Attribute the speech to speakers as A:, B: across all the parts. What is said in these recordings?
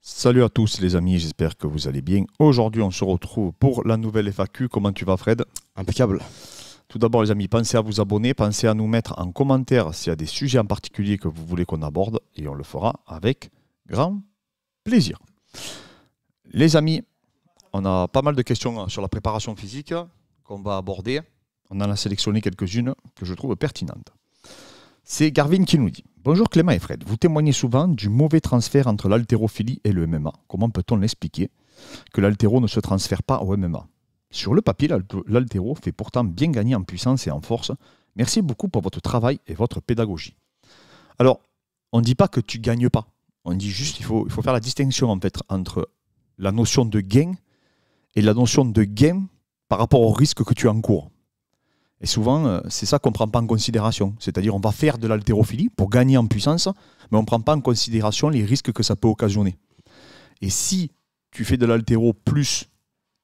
A: Salut à tous les amis, j'espère que vous allez bien. Aujourd'hui, on se retrouve pour la nouvelle FAQ. Comment tu vas, Fred?
B: Impeccable.
A: Tout d'abord, les amis, pensez à vous abonner, pensez à nous mettre en commentaire s'il y a des sujets en particulier que vous voulez qu'on aborde et on le fera avec grand plaisir. Les amis, on a pas mal de questions sur la préparation physique qu'on va aborder. On en a sélectionné quelques-unes que je trouve pertinentes. C'est Garvin qui nous dit « Bonjour Clément et Fred, vous témoignez souvent du mauvais transfert entre l'haltérophilie et le MMA. Comment peut-on l'expliquer que l'haltéro ne se transfère pas au MMA? Sur le papier, l'haltéro fait pourtant bien gagner en puissance et en force. Merci beaucoup pour votre travail et votre pédagogie. » Alors, on ne dit pas que tu ne gagnes pas. On dit juste qu'il faut faire la distinction en fait, entre la notion de gain et la notion de gain par rapport au risque que tu encours. Et souvent, c'est ça qu'on ne prend pas en considération. C'est-à-dire on va faire de l'haltérophilie pour gagner en puissance, mais on ne prend pas en considération les risques que ça peut occasionner. Et si tu fais de l'haltéro plus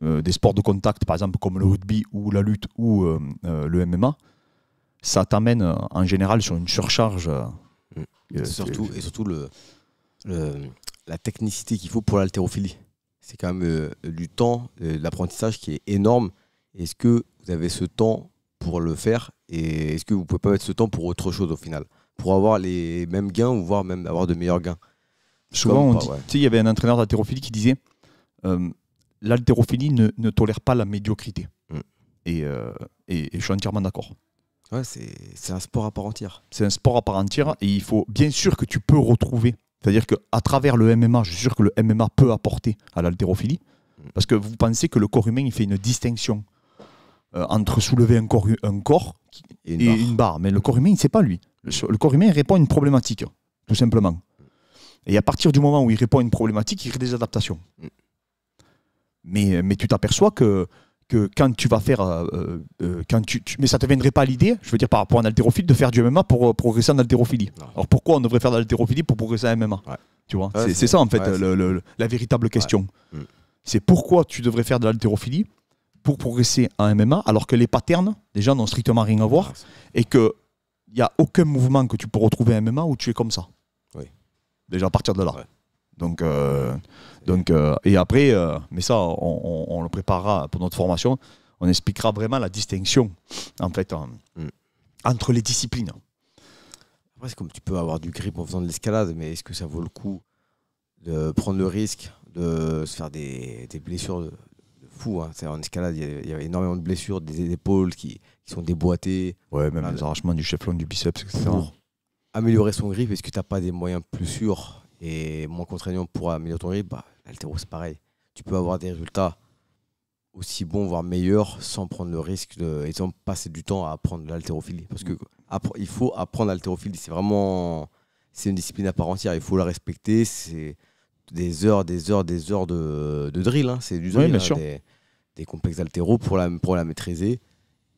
A: des sports de contact, par exemple comme le rugby ou la lutte ou le MMA, ça t'amène en général sur une surcharge.
B: Surtout la technicité qu'il faut pour l'haltérophilie. C'est quand même du temps, de l'apprentissage qui est énorme. Est-ce que vous avez ce temps pour le faire et est-ce que vous ne pouvez pas mettre ce temps pour autre chose au final, pour avoir les mêmes gains ou voire même avoir de meilleurs gains?
A: Souvent, il y avait un entraîneur d'haltérophilie qui disait l'haltérophilie ne tolère pas la médiocrité. Et je suis entièrement d'accord.
B: Ouais, c'est un sport à part entière.
A: C'est un sport à part entière et il faut bien sûr que tu peux retrouver. C'est-à-dire qu'à travers le MMA, je suis sûr que le MMA peut apporter à l'haltérophilie. Parce que vous pensez que le corps humain il fait une distinction entre soulever un corps et une barre. Mais le corps humain, il ne sait pas lui. Le corps humain il répond à une problématique, tout simplement. Et à partir du moment où il répond à une problématique, il crée des adaptations. Mais tu t'aperçois que quand tu vas faire... mais ça ne te viendrait pas à l'idée, je veux dire par rapport à un haltérophile, de faire du MMA pour progresser en haltérophilie. Alors pourquoi on devrait faire de l'haltérophilie pour progresser en MMA? Tu vois, c'est ça en fait la véritable question. C'est pourquoi tu devrais faire de l'haltérophilie pour progresser en MMA, alors que les patterns, déjà, n'ont strictement rien à voir, et qu'il n'y a aucun mouvement que tu peux retrouver en MMA où tu es comme ça. Déjà à partir de là. Et après, mais ça, on le préparera pour notre formation, on expliquera vraiment la distinction, en fait, entre les disciplines.
B: Après, c'est comme tu peux avoir du grip en faisant de l'escalade, mais est-ce que ça vaut le coup de prendre le risque de se faire des blessures de fou, hein. En escalade, il y a énormément de blessures, des épaules qui sont déboîtées.
A: Ouais, même les arrachements du cheflon, du biceps, etc.
B: Pour améliorer son grip, est-ce que tu n'as pas des moyens plus sûrs et moins contraignants pour améliorer ton grip? L'haltéro, c'est pareil. Tu peux avoir des résultats aussi bons, voire meilleurs, sans prendre le risque et sans passer du temps à apprendre l'haltérophilie. Parce qu'il faut apprendre l'haltérophilie. C'est une discipline à part entière. Il faut la respecter. C'est des heures de drill. Hein. C'est du drill,
A: bien sûr.
B: Des complexes haltéro pour la maîtriser.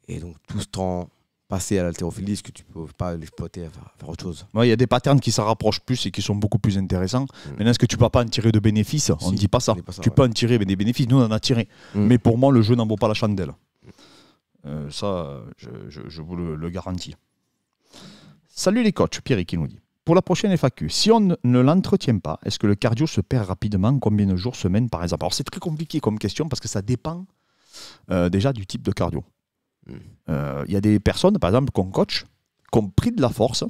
B: Et donc, tout ce temps passé à l'haltérophilie, est-ce que tu ne peux pas l'exploiter à faire autre chose?
A: Il y a des patterns qui s'en rapprochent plus et qui sont beaucoup plus intéressants. Maintenant, est-ce que tu ne peux pas en tirer de bénéfices? On ne dit pas ça. Tu peux en tirer des bénéfices. Nous, on en a tiré. Mais pour moi, le jeu n'en vaut pas la chandelle. Ça, je vous le garantis. Salut les coachs, Pierre qui nous dit. Pour la prochaine FAQ, si on ne l'entretient pas, est-ce que le cardio se perd rapidement? Combien de jours, semaines par exemple? Alors c'est très compliqué comme question parce que ça dépend déjà du type de cardio. Y a des personnes, par exemple, qu'on coach, qui ont pris de la force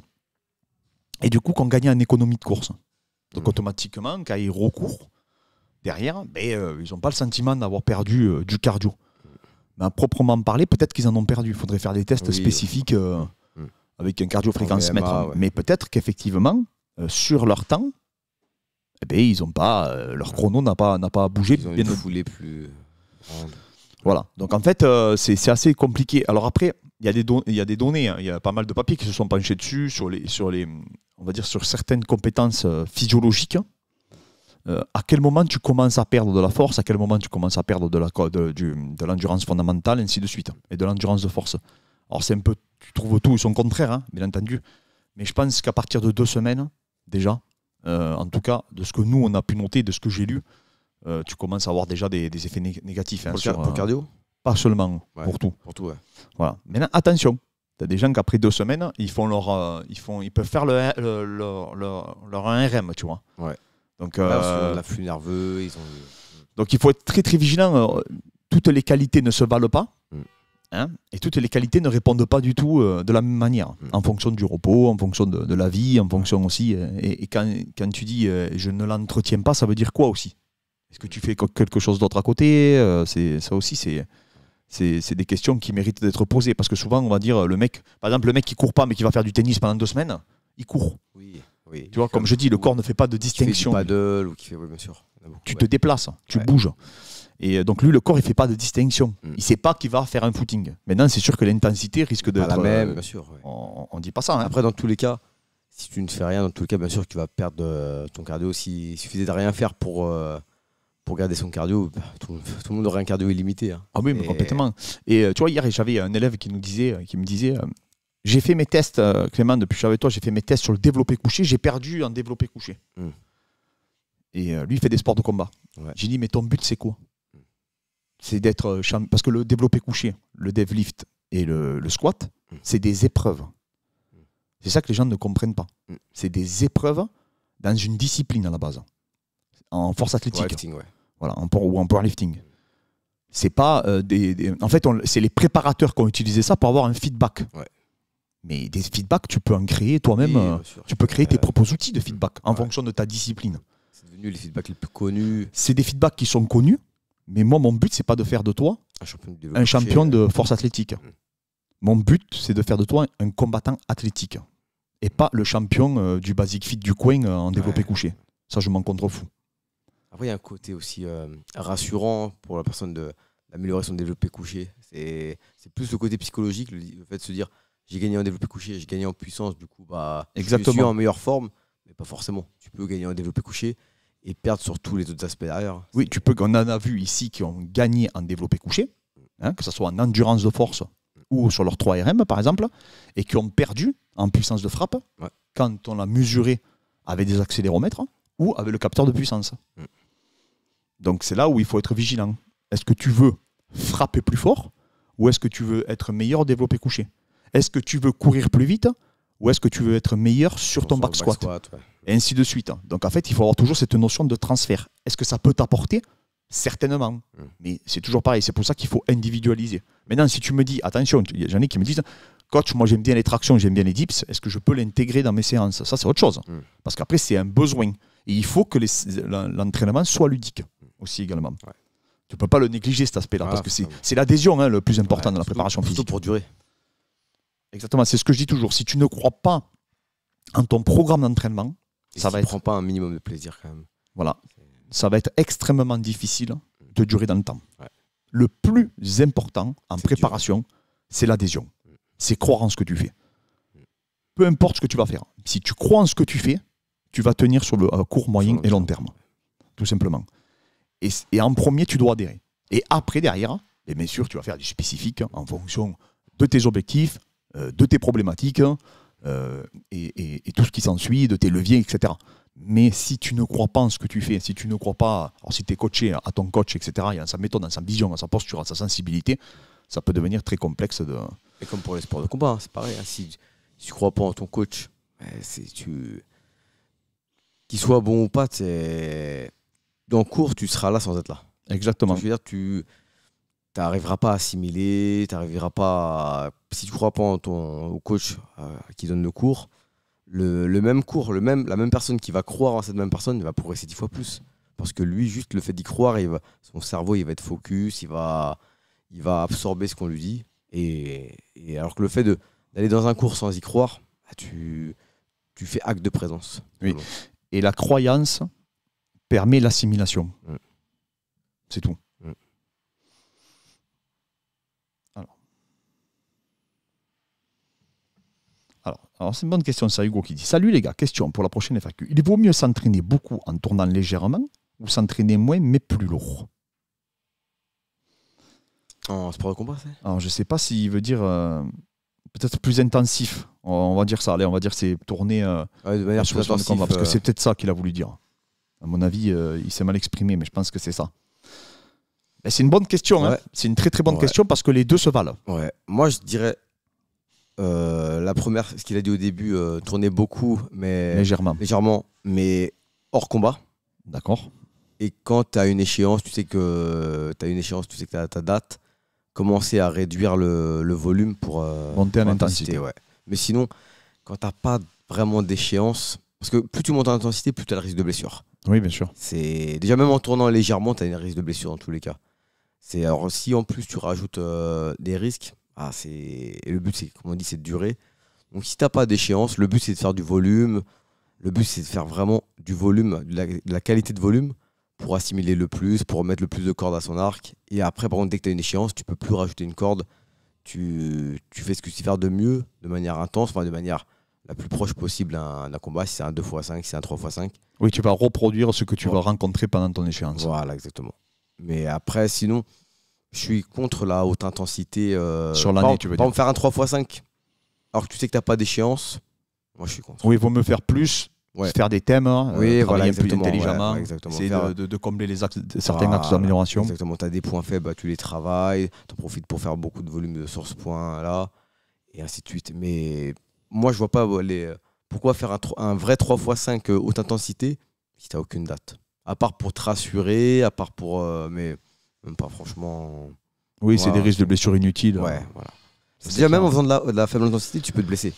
A: et du coup qui ont gagné en économie de course. Donc automatiquement, quand ils recourent derrière, ils n'ont pas le sentiment d'avoir perdu du cardio. Mais à proprement parler, peut-être qu'ils en ont perdu. Il faudrait faire des tests spécifiques avec un cardio-fréquence-mètre. Mais peut-être qu'effectivement, sur leur temps, ils ont pas, leur chrono n'a pas bougé.
B: Ils ont une foulée plus grande.
A: Voilà. Donc en fait, c'est assez compliqué. Alors après, il y a des données. Hein. Il y a pas mal de papiers qui se sont penchés dessus sur on va dire sur certaines compétences physiologiques. À quel moment tu commences à perdre de la force, à quel moment tu commences à perdre de l'endurance fondamentale, ainsi de suite, et de l'endurance de force. Alors c'est un peu, tu trouves tout et son contraire, hein, bien entendu. Mais je pense qu'à partir de 2 semaines, déjà, en tout cas, de ce que nous on a pu noter, de ce que j'ai lu, tu commences à avoir déjà des effets négatifs. Hein,
B: pour le cardio?
A: Pas seulement, pour tout.
B: Pour tout, ouais.
A: Voilà. Maintenant, attention. Tu as des gens qu'après 2 semaines, ils peuvent faire leur 1RM, tu vois.
B: Ouais.
A: Donc,
B: l'afflux nerveux,
A: donc il faut être très très vigilant. Toutes les qualités ne se valent pas. Hein, et toutes les qualités ne répondent pas du tout de la même manière, en fonction du repos, en fonction de la vie, en fonction aussi. Et quand tu dis je ne l'entretiens pas, ça veut dire quoi aussi? Est-ce que tu fais quelque chose d'autre à côté? Ça aussi, c'est des questions qui méritent d'être posées. Parce que souvent, on va dire, par exemple, le mec qui court pas, mais qui va faire du tennis pendant 2 semaines, il court.
B: Oui.
A: Tu vois, comme je dis, le corps ne fait pas de distinction.
B: Qui fait du paddle ou qui fait, oui, bien sûr.
A: Tu te déplaces, tu bouges. Et donc lui, le corps, il fait pas de distinction. Il sait pas qu'il va faire un footing. Maintenant, c'est sûr que l'intensité risque d'être
B: la même, bien sûr. Ouais.
A: On dit pas ça. Hein.
B: Après, dans tous les cas, si tu ne fais rien, dans tous les cas, bien sûr, tu vas perdre ton cardio. Il suffisait de rien faire pour garder son cardio, tout le monde aurait un cardio illimité. Hein.
A: Ah oui, mais complètement. Et tu vois, hier, j'avais un élève qui me disait, j'ai fait mes tests, Clément, depuis que je suis avec toi, j'ai fait mes tests sur le développé couché, j'ai perdu en développé couché. Et lui, il fait des sports de combat. Ouais. J'ai dit, mais ton but, c'est quoi? C'est d'être champion. Parce que le développé couché, le deadlift et le squat, c'est des épreuves. C'est ça que les gens ne comprennent pas. C'est des épreuves dans une discipline à la base. En force athlétique. Voilà, ou en powerlifting. C'est pas en fait, c'est les préparateurs qui ont utilisé ça pour avoir un feedback. Ouais. Mais des feedbacks, tu peux en créer toi-même. Oui, tu peux créer tes propres outils de feedback en fonction de ta discipline.
B: C'est devenu les feedbacks les plus connus.
A: C'est des feedbacks qui sont connus, mais moi, mon but, c'est pas de faire de toi un champion de force athlétique. Mon but, c'est de faire de toi un combattant athlétique et pas le champion du basic fit du coin en développé couché. Ça, je m'en contrefous.
B: Après, il y a un côté aussi rassurant pour la personne d'améliorer son développé couché. C'est plus le côté psychologique, le fait de se dire j'ai gagné en développé couché, j'ai gagné en puissance, du coup, je suis en meilleure forme, mais pas forcément. Tu peux gagner en développé couché et perdre sur tous les autres aspects derrière.
A: Oui, on en a vu ici qui ont gagné en développé couché, hein, que ce soit en endurance de force ou sur leur 3RM par exemple, et qui ont perdu en puissance de frappe quand on l'a mesuré avec des accéléromètres ou avec le capteur de puissance. Donc c'est là où il faut être vigilant. Est-ce que tu veux frapper plus fort ou est-ce que tu veux être meilleur au développé couché? Est-ce que tu veux courir plus vite ou est-ce que tu veux être meilleur sur ton back squat, et ainsi de suite. Donc en fait, il faut avoir toujours cette notion de transfert. Est-ce que ça peut t'apporter? Certainement. Mais c'est toujours pareil. C'est pour ça qu'il faut individualiser. Maintenant, si tu me dis, attention, j'en ai qui me disent, coach, moi j'aime bien les tractions, j'aime bien les dips, est-ce que je peux l'intégrer dans mes séances? Ça, c'est autre chose. Parce qu'après, c'est un besoin. Et il faut que l'entraînement soit ludique aussi également. Ouais. Tu ne peux pas le négliger cet aspect-là, parce que c'est l'adhésion le plus important dans la préparation physique.
B: Surtout pour durer.
A: Exactement, c'est ce que je dis toujours. Si tu ne crois pas en ton programme d'entraînement,
B: ça va être... prends pas un minimum de plaisir quand même.
A: Voilà, ça va être extrêmement difficile de durer dans le temps. Ouais. Le plus important en préparation, c'est l'adhésion. C'est croire en ce que tu fais. Peu importe ce que tu vas faire. Si tu crois en ce que tu fais, tu vas tenir sur le court, moyen et long terme. Tout simplement. Et en premier, tu dois adhérer. Et après, derrière, et bien sûr, tu vas faire du spécifique en fonction de tes objectifs, de tes problématiques et tout ce qui s'ensuit, de tes leviers, etc. Mais si tu ne crois pas en ce que tu fais, si tu ne crois pas, alors si tu es coaché à ton coach, etc., il y a sa méthode, à sa vision, à sa posture, à sa sensibilité, ça peut devenir très complexe.
B: Et comme pour les sports de combat, c'est pareil. Hein, si tu ne crois pas en ton coach, qu'il soit bon ou pas, dans cours, tu seras là sans être là.
A: Exactement.
B: Je veux dire, tu n'arriveras pas à assimiler, si tu ne crois pas au coach qui donne le cours, le même cours, la même personne qui va croire en cette même personne va progresser 10 fois plus. Parce que lui, juste le fait d'y croire, son cerveau il va être focus, il va absorber ce qu'on lui dit. Et alors que le fait d'aller dans un cours sans y croire, tu fais acte de présence.
A: Oui. Et la croyance permet l'assimilation. C'est tout. Alors c'est une bonne question, c'est Hugo qui dit: salut les gars, question pour la prochaine FAQ. Il vaut mieux s'entraîner beaucoup en tournant légèrement ou s'entraîner moins mais plus lourd?
B: En sport de combat, c'est?
A: Alors je sais pas s'il veut dire peut-être plus intensif. On va dire ça. Allez, on va dire c'est tourner
B: de manière plus intensive,
A: combat, parce que c'est peut-être ça qu'il a voulu dire. À mon avis, il s'est mal exprimé, mais je pense que c'est ça. Et c'est une bonne question. Hein. C'est une très très bonne question parce que les deux se valent.
B: Ouais. Moi, je dirais la première, ce qu'il a dit au début, tourner beaucoup, mais légèrement, mais hors combat.
A: D'accord.
B: Et quand tu as une échéance, tu sais que tu as ta date, commencer à réduire le volume pour
A: Monter en
B: pour
A: intensité.
B: Ouais. Mais sinon, quand tu n'as pas vraiment d'échéance, parce que plus tu montes en intensité, plus tu as le risque de blessure.
A: Oui, bien sûr.
B: C'est déjà même en tournant légèrement, tu as un risque de blessure dans tous les cas. Alors si en plus tu rajoutes des risques, et le but c'est comme on dit c'est de durer. Donc si t'as pas d'échéance, le but c'est de faire du volume. Le but c'est de faire vraiment du volume, de la qualité de volume pour assimiler le plus, pour mettre le plus de cordes à son arc. Et après par contre dès que tu as une échéance, tu peux plus rajouter une corde. Tu fais ce que tu sais faire de mieux, de manière intense, enfin de manière la plus proche possible d'un combat. Si c'est un 2x5, si c'est un 3x5.
A: Oui, tu vas reproduire ce que tu vas rencontrer pendant ton échéance.
B: Voilà, exactement. Mais après, sinon, je suis contre la haute intensité.
A: Sur l'année, tu veux
B: Par
A: dire.
B: exemple, faire un 3x5, alors que tu sais que tu n'as pas d'échéance, moi je suis contre.
A: Oui, il vaut mieux faire plus,
B: Ouais.
A: faire des thèmes,
B: Oui, voilà,
A: travailler un peu
B: exactement,
A: intelligemment,
B: ouais, exactement.
A: essayer
B: Faire-
A: de combler certains axes d'amélioration.
B: Exactement, tu as des points faibles, bah, tu les travailles, tu en profites pour faire beaucoup de volume de source point là, et ainsi de suite. Mais moi, je vois pas pourquoi faire un vrai 3x5 haute intensité si tu n'as aucune date. À part pour te rassurer, à part pour. Mais même pas, franchement.
A: Oui, c'est
B: Voilà,
A: des risques de blessures inutiles.
B: Ouais, voilà.
A: C'est
B: Déjà, même
A: clair.
B: en faisant de la faible intensité, tu peux te blesser.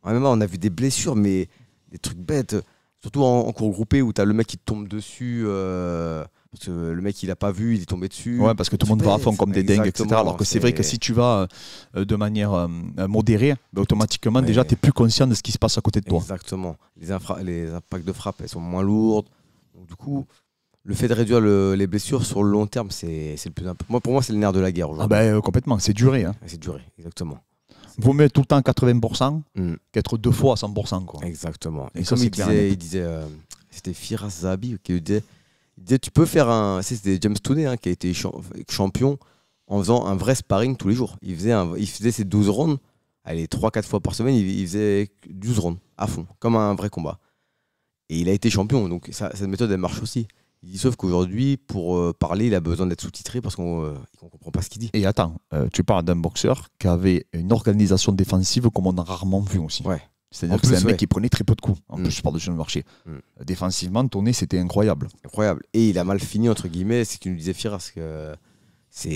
B: En MMA, on a vu des blessures, mais des trucs bêtes. Surtout en cours groupé où tu as le mec qui te tombe dessus. Parce que le mec, il a pas vu, il est tombé dessus.
A: Ouais, parce que tout le monde va à fond comme des dingues, etc.
B: Exactement,
A: Alors que c'est vrai que si tu vas de manière modérée, bah, automatiquement,
B: Ouais.
A: déjà, tu es plus conscient de ce qui se passe à côté de toi.
B: Exactement. Les impacts de frappe, elles sont moins lourdes. Donc, du coup, le fait de réduire les blessures sur le long terme, c'est le plus important. Pour moi, c'est le nerf de la guerre
A: Ah
B: aujourd'hui.
A: ben, complètement, c'est duré. Hein.
B: C'est duré, exactement.
A: Vaut mieux être tout le temps à 80%
B: Mm.
A: qu'être 2 fois à 100%. Quoi.
B: Exactement.
A: Et
B: Et
A: ça,
B: comme
A: c'est
B: il
A: clair et
B: disait,
A: net.
B: c'était Firas Zahabi qui disait, tu peux faire c'était James Toney qui a été champion en faisant un vrai sparring tous les jours. Il faisait ses 12 rounds, allez, 3-4 fois par semaine, il faisait 12 rounds à fond, comme un vrai combat. Et il a été champion, donc cette méthode, elle marche aussi. Il dit, sauf qu'aujourd'hui, pour parler, il a besoin d'être sous-titré parce qu'on ne comprend pas ce qu'il dit.
A: Et attends, tu parles d'un boxeur qui avait une organisation défensive comme on a rarement vu aussi.
B: Ouais.
A: C'est-à-dire
B: En
A: que c'est
B: plus,
A: un mec
B: ouais.
A: qui prenait très peu de coups. En
B: Mm.
A: plus, par-dessus le marché.
B: Mm.
A: Défensivement, Toney, c'était incroyable.
B: Incroyable. Et il a mal fini, entre guillemets, c'est ce qu'il nous disait Firas, que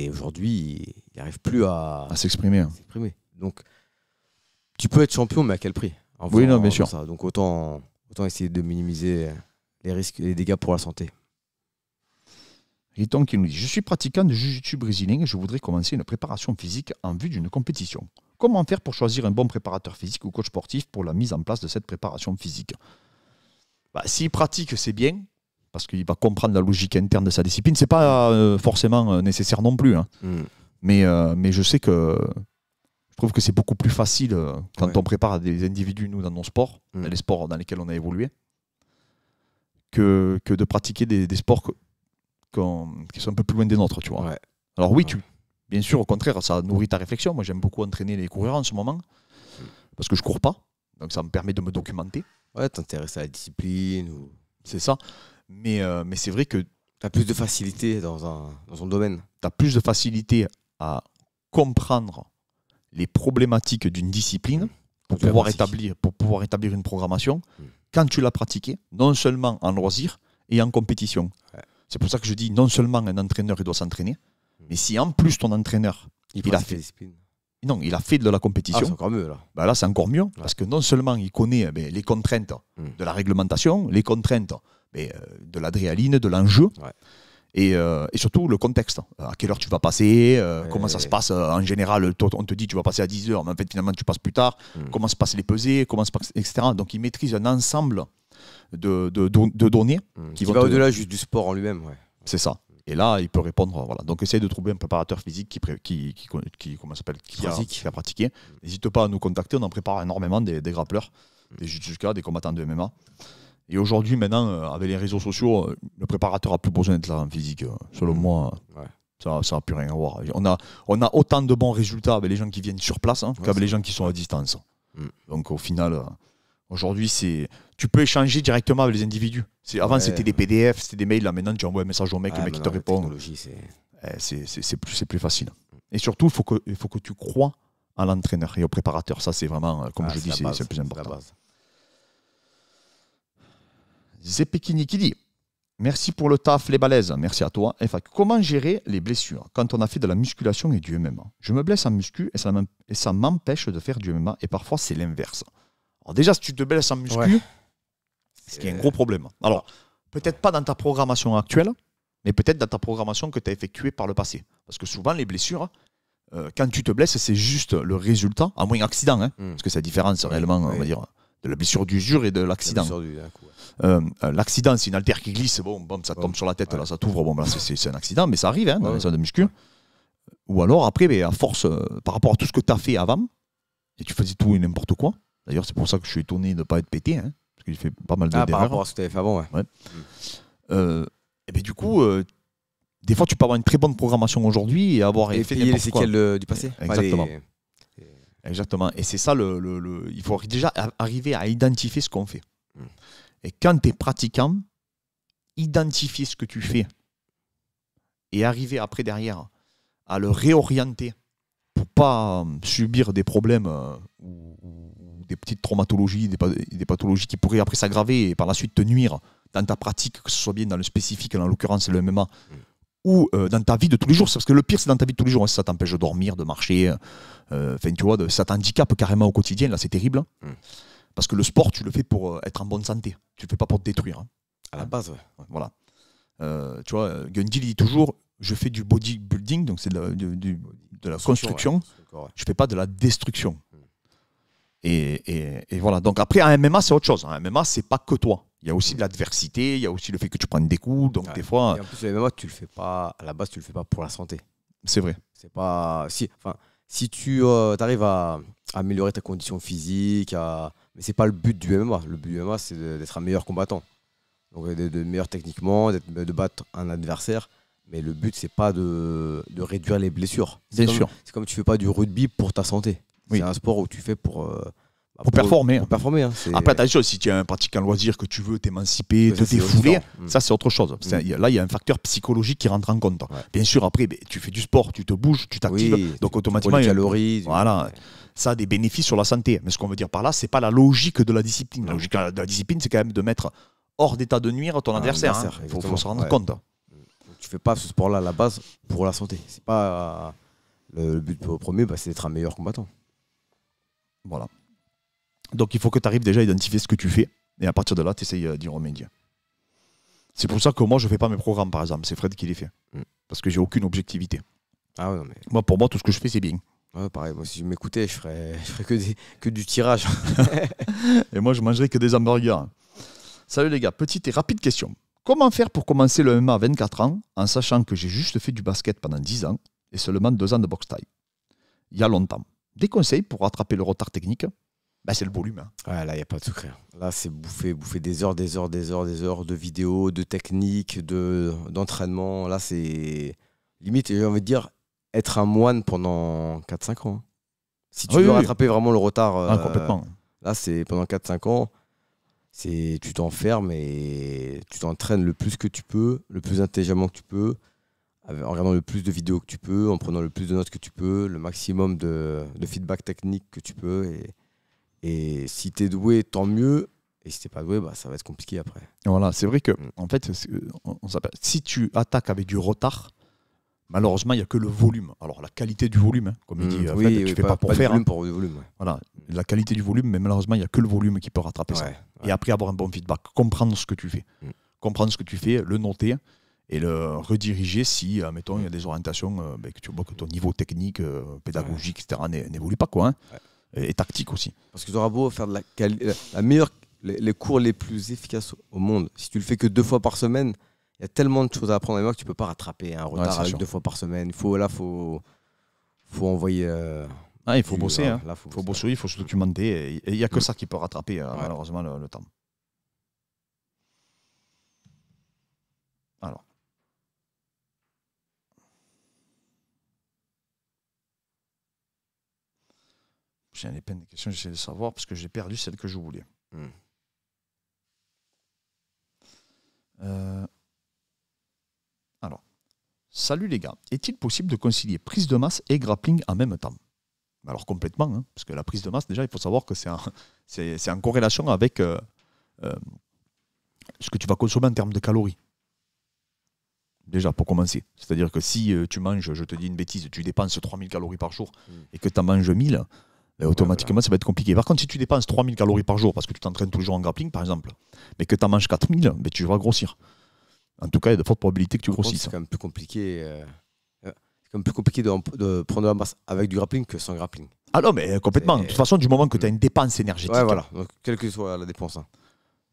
B: aujourd'hui, il n'arrive plus à
A: À s'exprimer. Hein.
B: s'exprimer. Donc, tu peux être champion, mais à quel prix en
A: Oui,
B: faisant
A: non, bien sûr.
B: ça. Donc, autant essayer de minimiser les risques et les dégâts pour la santé.
A: Riton qui nous dit: je suis pratiquant de jiu-jitsu brésilien et je voudrais commencer une préparation physique en vue d'une compétition. Comment faire pour choisir un bon préparateur physique ou coach sportif pour la mise en place de cette préparation physique? S'il pratique, c'est bien, parce qu'il va comprendre la logique interne de sa discipline. C'est pas forcément nécessaire non plus. Hein. Mais je sais que je trouve que c'est beaucoup plus facile quand
B: Ouais.
A: on prépare des individus, nous, dans nos sports,
B: Mm.
A: les sports dans lesquels on a évolué, que de pratiquer des sports qui sont un peu plus loin des nôtres, tu vois.
B: Ouais.
A: Alors oui,
B: Ouais.
A: bien sûr, au contraire, ça nourrit ta réflexion. Moi, j'aime beaucoup entraîner les coureurs en ce moment, parce que je cours pas, donc ça me permet de me documenter,
B: Ouais, t'intéresser à la discipline.
A: c'est ça. Mais c'est vrai que
B: T'as plus de facilité dans son domaine.
A: tu as plus de facilité à comprendre les problématiques d'une discipline pour
B: Tu la
A: pouvoir
B: pratiques.
A: établir une programmation
B: Mm.
A: quand tu l'as pratiquée, non seulement en loisir et en compétition.
B: Ouais.
A: C'est pour ça que je dis non seulement un entraîneur il doit s'entraîner, mais si en plus ton entraîneur
B: Il
A: a
B: pratique
A: fait-
B: la discipline.
A: non, il a fait de la
B: Ah,
A: compétition,
B: c'est encore mieux là.
A: là c'est encore mieux, parce que non seulement il connaît les contraintes
B: Mm.
A: de la réglementation, les contraintes de l'adrénaline, de l'enjeu,
B: Ouais.
A: et surtout le contexte. À quelle heure tu vas passer, comment ça
B: Ouais.
A: se passe. En général, toi, on te dit tu vas passer à 10h, mais en fait finalement tu passes plus tard.
B: Mm.
A: Comment se passent les pesées, comment se passe, etc. Donc il maîtrise un ensemble de données.
B: Qui
A: vont
B: va
A: te-
B: au-delà juste du sport en lui-même. Ouais.
A: C'est ça. Et là, il peut répondre. Voilà. Donc, essaye de trouver un préparateur physique comment ça s'appelle,
B: Pratique.
A: qui a pratiqué. N'hésite pas à nous contacter. On en prépare énormément des grappleurs, des judokas, des combattants de MMA. Et aujourd'hui, maintenant, avec les réseaux sociaux, le préparateur n'a plus besoin d'être là en physique. Selon moi,
B: Ouais.
A: ça n'a plus rien à voir. On a autant de bons résultats avec les gens qui viennent sur place qu'avec les gens qui sont à distance.
B: Mm.
A: Donc, au final, aujourd'hui, tu peux échanger directement avec les individus. Avant,
B: Ouais.
A: c'était des PDF, c'était des mails. Là, maintenant, tu envoies un message au mec,
B: Ah,
A: le mec il te
B: maintenant, la
A: répond.
B: technologie,
A: C'est plus facile. Et surtout, il faut que tu crois à l'entraîneur et au préparateur. Ça, c'est vraiment, comme je dis,
B: la base,
A: c'est le plus
B: la
A: important.
B: base.
A: Zepekini qui dit: Merci pour le taf, les balaises. Merci à toi. FAQ. Comment gérer les blessures quand on a fait de la musculation et du MMA? Je me blesse en muscu et ça m'empêche de faire du MMA et parfois c'est l'inverse. Alors déjà, si tu te blesses en muscu, c'est qu'il y a un gros problème. Alors, peut-être pas dans ta programmation actuelle, mais peut-être dans ta programmation que tu as effectuée par le passé. Parce que souvent, les blessures, quand tu te blesses, c'est juste le résultat, à moins accident, hein, parce que c'est la différence réellement, on va dire, de la blessure d'usure et de l'accident. L'accident, c'est une haltère qui glisse, bon, ça tombe sur la tête, là, ça t'ouvre, bon, là, c'est un accident, mais ça arrive hein, dans les zones de muscu. Ou alors, après, à force, par rapport à tout ce que tu as fait avant, et tu faisais tout et n'importe quoi. D'ailleurs, c'est pour ça que je suis étonné de ne pas être pété, hein, parce que j'ai fait pas mal d'erreurs.
B: Par rapport à ce que tu avais fait avant,
A: et bien, du coup, des fois, tu peux avoir une très bonne programmation aujourd'hui et avoir
B: fait les séquelles du passé.
A: Exactement. Exactement. Et c'est ça, il faut déjà arriver à identifier ce qu'on fait. Et quand tu es pratiquant, identifier ce que tu fais et arriver après derrière à le réorienter pour pas subir des problèmes ou des petites traumatologies, des pathologies qui pourraient après s'aggraver et par la suite te nuire dans ta pratique, que ce soit bien dans le spécifique, en l'occurrence le MMA, ou dans ta vie de tous les jours. Parce que le pire, c'est dans ta vie de tous les jours. Hein, ça t'empêche de dormir, de marcher, tu vois, ça t'handicape carrément au quotidien. Là, c'est terrible. Parce que le sport, tu le fais pour être en bonne santé. Tu le fais pas pour te détruire. Hein.
B: À la base,
A: voilà. Tu vois, Gundy dit toujours, je fais du bodybuilding, donc c'est de la construction. Je fais pas de la destruction. Et voilà. Donc après, en MMA, c'est autre chose. En MMA, c'est pas que toi. Il y a aussi de l'adversité, il y a aussi le fait que tu prennes des coups. Donc des fois.
B: Et en plus, le MMA, tu le fais pas. À la base, tu le fais pas pour la santé.
A: C'est vrai.
B: C'est pas. Si tu arrives à améliorer ta condition physique, mais c'est pas le but du MMA. Le but du MMA, c'est d'être un meilleur combattant. Donc de meilleur techniquement, de battre un adversaire. Mais le but, c'est pas de réduire les blessures.
A: Bien sûr.
B: C'est comme tu fais pas du rugby pour ta santé.
A: Oui.
B: C'est un sport où tu fais pour
A: performer.
B: Pour performer hein.
A: Après, attention, si tu es un pratiquant loisir, que tu veux t'émanciper, te défouler, ça c'est autre chose. Là, il y a un facteur psychologique qui rentre en compte. Bien sûr, après, tu fais du sport, tu te bouges, tu t'actives, donc automatiquement,
B: les calories.
A: Voilà. Ça a des bénéfices sur la santé. Mais ce qu'on veut dire par là, c'est pas la logique de la discipline. La logique de la discipline, c'est quand même de mettre hors d'état de nuire ton adversaire. Il faut se rendre compte.
B: Tu fais pas ce sport-là à la base pour la santé. C'est pas le but premier, c'est d'être un meilleur combattant.
A: Voilà. Donc il faut que tu arrives déjà à identifier ce que tu fais et à partir de là, tu essayes d'y remédier. C'est pour ça que moi, je ne fais pas mes programmes, par exemple. C'est Fred qui les fait. Parce que j'ai aucune objectivité.
B: Ah ouais, non, mais...
A: Moi, pour moi, tout ce que je fais, c'est bien.
B: Ouais, pareil, moi, si je m'écoutais, je ferais que du tirage.
A: Et moi, je mangerais que des hamburgers. Salut les gars, petite et rapide question. Comment faire pour commencer le MMA à 24 ans en sachant que j'ai juste fait du basket pendant 10 ans et seulement 2 ans de boxe thaï? Il y a longtemps. Des conseils pour rattraper le retard technique? C'est le volume. Hein.
B: Ouais, là, il n'y a pas de secret. Là, c'est bouffer des heures de vidéos, de techniques, d'entraînement. Là, c'est limite, j'ai envie de dire, être un moine pendant 4-5 ans. Si tu veux rattraper vraiment le retard,
A: complètement.
B: Là, c'est pendant 4-5 ans, tu t'enfermes et tu t'entraînes le plus que tu peux, le plus intelligemment que tu peux, en regardant le plus de vidéos que tu peux, en prenant le plus de notes que tu peux, le maximum de feedback technique que tu peux. Et si tu es doué, tant mieux. Et si tu n'es pas doué, ça va être compliqué après.
A: Voilà, c'est vrai que en fait, si tu attaques avec du retard, malheureusement, il n'y a que le volume. Alors, la qualité du volume, hein, comme il dit, tu ne fais pas pour faire.
B: Volume pour du volume.
A: Voilà, la qualité du volume, mais malheureusement, il n'y a que le volume qui peut rattraper ça. Et après, avoir un bon feedback, comprendre ce que tu fais. Comprendre ce que tu fais, le noter et le rediriger si, mettons, il y a des orientations que tu vois que ton niveau technique, pédagogique, etc., n'évolue pas, quoi. Hein. Et tactique aussi.
B: Parce que tu auras beau faire de la meilleure, les cours les plus efficaces au monde. Si tu le fais que 2 fois par semaine, il y a tellement de choses à apprendre. Et que tu ne peux pas rattraper un retard avec 2 fois par semaine. Il faut envoyer.
A: Il faut bosser. Hein. Faut bosser, il faut se documenter. Et il n'y a que ça qui peut rattraper, malheureusement, le temps. Alors. J'ai plein de questions, j'essaie de savoir parce que j'ai perdu celle que je voulais. Alors, salut les gars. Est-il possible de concilier prise de masse et grappling en même temps? Alors complètement, hein, parce que la prise de masse, déjà, il faut savoir que c'est en corrélation avec ce que tu vas consommer en termes de calories. déjà, pour commencer. C'est-à-dire que si tu manges, je te dis une bêtise, tu dépenses 3000 calories par jour et que tu en manges 1000, automatiquement, ça va être compliqué. Par contre, si tu dépenses 3000 calories par jour parce que tu t'entraînes tous les jours en grappling, par exemple, mais que tu en manges 4000, tu vas grossir. En tout cas, il y a de fortes probabilités que tu grossisses.
B: C'est quand même plus compliqué. C'est quand même plus compliqué de prendre de la masse avec du grappling que sans grappling.
A: Ah non, mais complètement. De toute façon, du moment que tu as une dépense énergétique,
B: ouais, voilà. Donc, quelle que soit la dépense,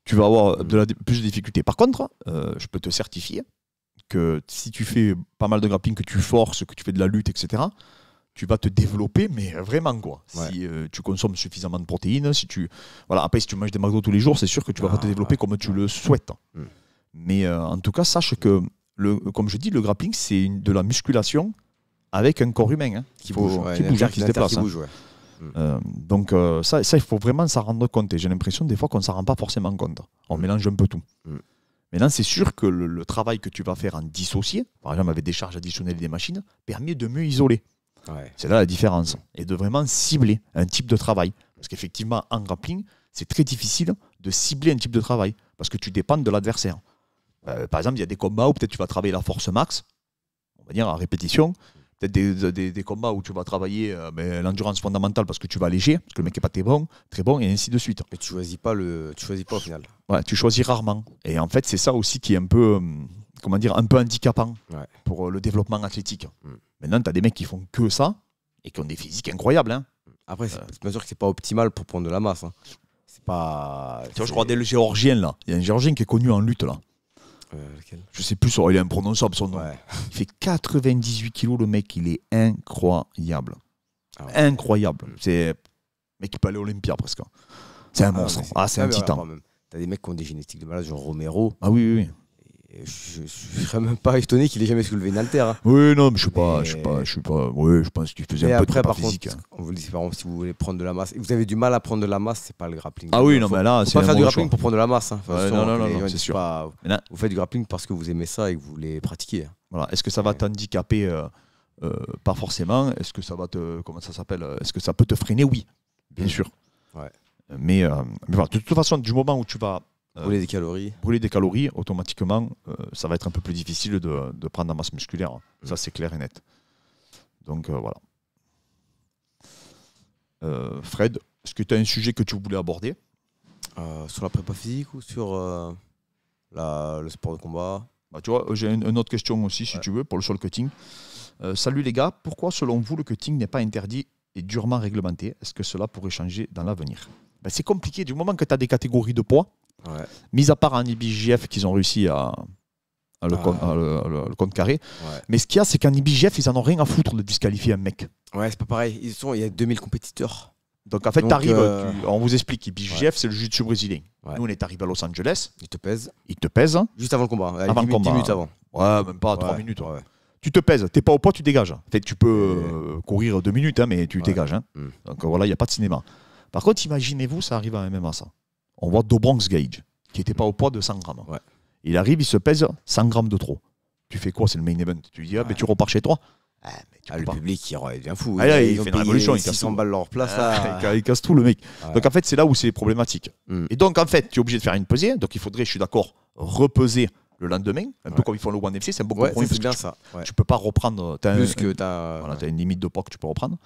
A: tu vas avoir plus de difficultés. Par contre, je peux te certifier que si tu fais pas mal de grappling, que tu forces, que tu fais de la lutte, etc., tu vas te développer, mais vraiment quoi. Si tu consommes suffisamment de protéines, voilà. Après, si tu manges des McDo tous les jours, c'est sûr que tu vas pas te développer comme tu le souhaites. Mais en tout cas, sache que, comme je dis, le grappling, c'est de la musculation avec un corps humain qui bouge, qui se déplace. Donc ça, il faut vraiment s'en rendre compte. Et j'ai l'impression des fois qu'on ne s'en rend pas forcément compte. On mélange un peu tout. Maintenant, c'est sûr que le travail que tu vas faire en dissocié, par exemple avec des charges additionnelles des machines, permet de mieux isoler. C'est là la différence. Et de vraiment cibler un type de travail. Parce qu'effectivement, en grappling, c'est très difficile de cibler un type de travail. Parce que tu dépends de l'adversaire. Par exemple, il y a des combats où peut-être tu vas travailler la force max, on va dire en répétition. Peut-être des combats où tu vas travailler l'endurance fondamentale parce que tu vas alléger, parce que le mec n'est pas très bon, et ainsi de suite.
B: Mais tu choisis pas au final.
A: Ouais, tu choisis rarement. Et en fait, c'est ça aussi qui est un peu, un peu handicapant pour le développement athlétique. Maintenant, tu as des mecs qui font que ça et qui ont des physiques incroyables. Hein.
B: Après, c'est bien sûr que c'est pas optimal pour prendre de la masse. Hein. C'est pas.
A: Tu vois, je crois le Géorgien là. Il y a un Géorgien qui est connu en lutte là. Je sais plus, il est imprononçable son nom. Il fait 98 kilos, le mec, il est incroyable. Incroyable. C'est un mec qui peut aller à l'Olympia presque. C'est un monstre. C'est un titan.
B: T'as des mecs qui ont des génétiques de malade, genre Romero.
A: Ah oui.
B: Et je serais même pas étonné qu'il ait jamais soulevé une haltère. Hein.
A: Oui, non, mais je pense qu'il faisait un peu de physique.
B: Contre, on vous le dit, par exemple, si vous voulez prendre de la masse, et vous avez du mal à prendre de la masse, c'est pas le grappling.
A: Ah oui, non, mais là,
B: c'est pas faire du grappling pour prendre de la masse. Hein.
A: Non, c'est sûr.
B: Vous faites du grappling parce que vous aimez ça et que vous voulez pratiquer.
A: Voilà. Est-ce que ça va t'handicaper pas forcément. Est-ce que ça va te. Comment ça s'appelle? Est-ce que ça peut te freiner? Oui, bien sûr. Mais voilà, de toute façon, du moment où tu vas.
B: Brûler des calories,
A: automatiquement, ça va être un peu plus difficile de prendre la masse musculaire. Ça, c'est clair et net. Donc, voilà. Fred, est-ce que tu as un sujet que tu voulais aborder?
B: Sur la prépa physique ou sur le sport de combat?
A: Tu vois, j'ai une autre question aussi, si tu veux, sur le cutting. Salut les gars, pourquoi, selon vous, le cutting n'est pas interdit et durement réglementé? Est-ce que cela pourrait changer dans l'avenir? C'est compliqué. Du moment que tu as des catégories de poids, mis à part en IBJF qu'ils ont réussi à le contrecarrer. Mais ce qu'il y a, c'est qu'en IBJF, ils en ont rien à foutre de disqualifier un mec.
B: Ouais, c'est pas pareil. Il y a 2000 compétiteurs.
A: Donc en fait, on vous explique, IBJF, c'est le jiu-jitsu brésilien. Nous, on est arrivé à Los Angeles.
B: Ils te pèsent.
A: Juste
B: avant le combat.
A: Avant le combat.
B: 10 minutes avant.
A: Ouais, même pas 3 minutes. Tu te pèses. T'es pas au poids, tu dégages. En fait, tu peux courir 2 minutes, mais tu dégages. Donc voilà, il n'y a pas de cinéma. Par contre, imaginez-vous, ça arrive à MMA, ça. On voit Dobronx Gage, qui n'était pas au poids de 100 grammes. Il arrive, il se pèse 100 grammes de trop. Tu fais quoi? C'est le main event. Tu dis, tu repars chez toi.
B: Le public, il devient fou.
A: Il fait une révolution. Il casse
B: 600 balles leur place.
A: Il casse tout, le mec. Donc en fait, c'est là où c'est problématique. Et donc en fait, tu es obligé de faire une pesée. Donc il faudrait, je suis d'accord, repeser le lendemain. Un peu comme ils font le One FC. C'est un bon compromis.
B: C'est bien ça.
A: Tu peux pas reprendre.
B: Plus que tu as
A: une limite de poids que tu peux reprendre.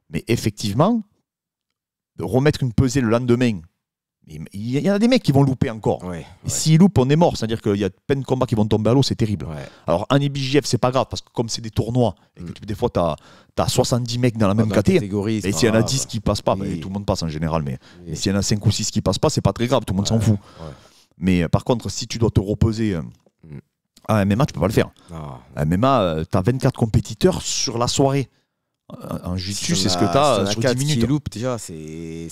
A: Mais effectivement, de remettre une pesée le lendemain, il y en a des mecs qui vont louper encore. Et s'ils loupent, on est mort. C'est-à-dire qu'il y a plein de combats qui vont tomber à l'eau, c'est terrible. Alors en IBJF, c'est pas grave, parce que comme c'est des tournois, et que des fois tu as 70 mecs dans la même catégorie, et s'il y en a 10 qui passent pas, tout le monde passe en général, mais s'il y en a 5 ou 6 qui passent pas, c'est pas très grave, tout le monde s'en fout. Mais par contre, si tu dois te reposer à MMA, tu peux pas le faire. À MMA, tu as 24 compétiteurs sur la soirée. En jiu-jitsu, c'est ce que tu as sur 10 minutes.
B: Qui loupe, déjà, ça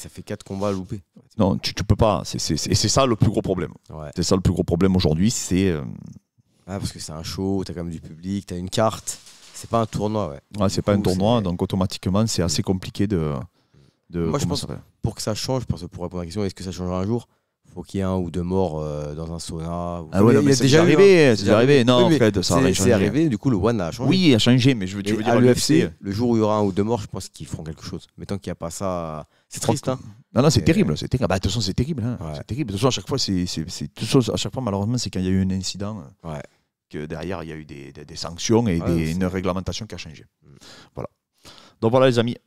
B: fait 4 combats loupés.
A: Non, tu peux pas. Et c'est ça le plus gros problème. C'est ça le plus gros problème aujourd'hui. C'est
B: parce que c'est un show, tu as quand même du public, tu as une carte. C'est pas un tournoi.
A: C'est pas un tournoi, donc automatiquement, c'est assez compliqué de.
B: Moi, je pense pour que ça change, parce que pour répondre à la question, est-ce que ça changera un jour? Faut qu'il y ait 1 ou 2 morts dans un sauna.
A: C'est déjà arrivé. C'est déjà arrivé. Non, Fred, ça a changé.
B: C'est arrivé, du coup, le One a changé.
A: Oui, il a changé, mais je veux dire,
B: à l'UFC, le jour où il y aura 1 ou 2 morts, je pense qu'ils feront quelque chose. Mais tant qu'il n'y a pas ça, c'est triste.
A: Non, c'est terrible. De toute façon, c'est terrible. C'est terrible. De toute façon, à chaque fois, malheureusement, c'est quand il y a eu un incident que derrière, il y a eu des sanctions et une réglementation qui a changé. Voilà. Donc voilà les amis,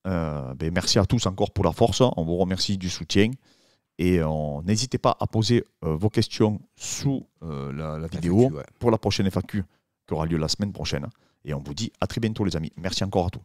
A: merci à tous encore pour la force, on vous remercie du soutien et n'hésitez pas à poser vos questions sous la vidéo pour la prochaine FAQ qui aura lieu la semaine prochaine et on vous dit à très bientôt les amis. Merci encore à tous.